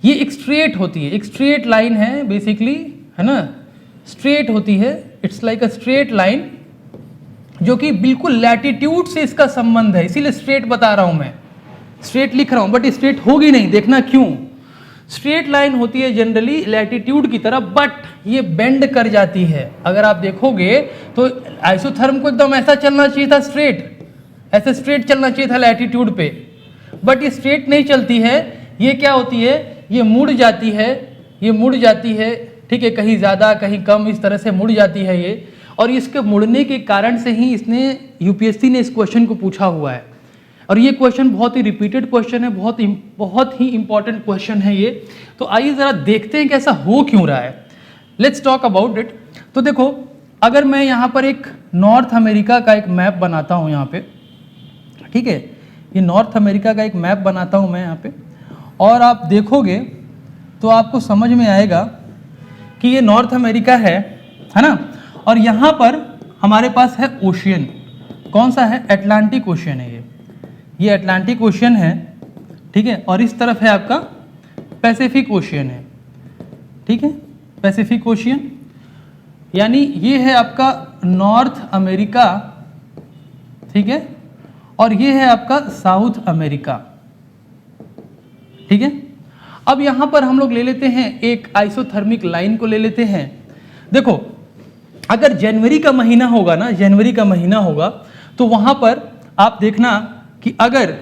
ये एक स्ट्रेट होती है, एक स्ट्रेट लाइन है बेसिकली, है ना, स्ट्रेट होती है, it's like a straight line जो कि बिल्कुल लैटिट्यूड से इसका संबंध है, इसीलिए स्ट्रेट बता रहा हूं मैं, स्ट्रेट लिख रहा हूं, बट स्ट्रेट होगी नहीं, देखना क्यों। स्ट्रेट लाइन होती है जनरली लैटिट्यूड की तरफ, बट ये बेंड कर जाती है। अगर आप देखोगे तो आइसोथर्म को एकदम ऐसा चलना चाहिए था, स्ट्रेट, ऐसे स्ट्रेट चलना चाहिए था लैटिट्यूड पे, बट ये स्ट्रेट नहीं चलती है, ये क्या होती है, ये मुड़ जाती है, ये मुड़ जाती है, ठीक है, कहीं ज़्यादा कहीं कम, इस तरह से मुड़ जाती है ये। और इसके मुड़ने के कारण से ही इसने यूपीएससी ने इस क्वेश्चन को पूछा हुआ है, और ये क्वेश्चन बहुत ही रिपीटेड क्वेश्चन है, बहुत ही इंपॉर्टेंट क्वेश्चन है ये। तो आइए ज़रा देखते हैं कि ऐसा हो क्यों रहा है। Let's talk about it. तो देखो, अगर मैं यहाँ पर एक नॉर्थ अमेरिका का एक मैप बनाता हूँ यहाँ पे, ठीक है, ये नॉर्थ अमेरिका का एक मैप बनाता हूँ मैं यहाँ पे, और आप देखोगे तो आपको समझ में आएगा कि ये नॉर्थ अमेरिका है ना, और यहाँ पर हमारे पास है ओशियन, कौन सा है, अटलांटिक ओशियन है ये अटलांटिक ओशियन है, ठीक है, और इस तरफ है आपका पैसिफिक ओशियन है, ठीक है, पैसिफिक ओशियन, यानी ये है आपका नॉर्थ अमेरिका, ठीक है, और ये है आपका साउथ अमेरिका, ठीक है। अब यहां पर हम लोग ले लेते हैं एक आइसोथर्मिक लाइन को ले लेते हैं। देखो, अगर जनवरी का महीना होगा ना, जनवरी का महीना होगा, तो वहां पर आप देखना कि अगर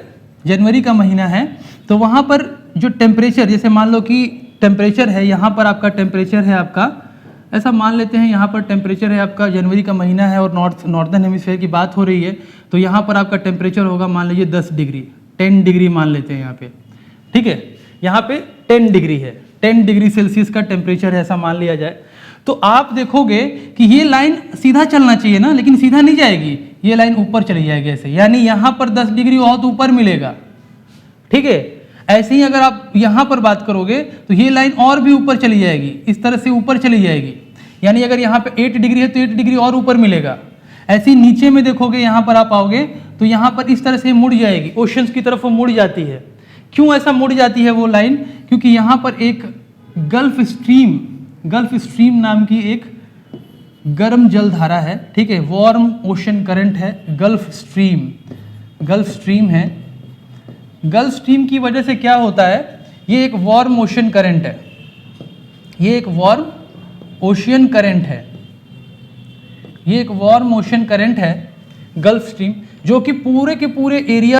जनवरी का महीना है तो वहां पर जो टेम्परेचर, जैसे मान लो कि टेम्परेचर है, यहाँ पर आपका टेम्परेचर है आपका, ऐसा मान लेते हैं यहाँ पर टेम्परेचर है आपका, जनवरी का महीना है और नॉर्दर्न हेमिस्फीयर की बात हो रही है, तो यहाँ पर आपका टेम्परेचर होगा मान लीजिए 10 डिग्री, 10 डिग्री मान लेते हैं यहाँ पे, ठीक है, यहाँ पे 10 डिग्री है, 10 डिग्री सेल्सियस का टेम्परेचर है, ऐसा मान लिया जाए। तो आप देखोगे कि ये लाइन सीधा चलना चाहिए ना, लेकिन सीधा नहीं जाएगी, ये लाइन ऊपर चली जाएगी ऐसे, यानी यहाँ पर 10 डिग्री बहुत ऊपर मिलेगा, ठीक है। ऐसे ही अगर आप यहाँ पर बात करोगे तो ये लाइन और भी ऊपर चली जाएगी, इस तरह से ऊपर चली जाएगी, यानी अगर यहाँ पे 8 डिग्री है तो 8 डिग्री और ऊपर मिलेगा। ऐसे ही नीचे में देखोगे, यहाँ पर आप आओगे तो यहाँ पर इस तरह से मुड़ जाएगी, ओशंस की तरफ वो मुड़ जाती है। क्यों ऐसा मुड़ जाती है वो लाइन, क्योंकि यहाँ पर एक गल्फ स्ट्रीम नाम की एक गर्म जल धारा है, ठीक है, वार्म ओशन करंट है, गल्फ स्ट्रीम है। गल्फ स्ट्रीम की वजह से क्या होता है, ये एक वार्म ओशन करंट है, ये एक वार्म ओशियन करंट है, ये एक वार्म ओशन करंट है गल्फ स्ट्रीम, जो कि पूरे के पूरे एरिया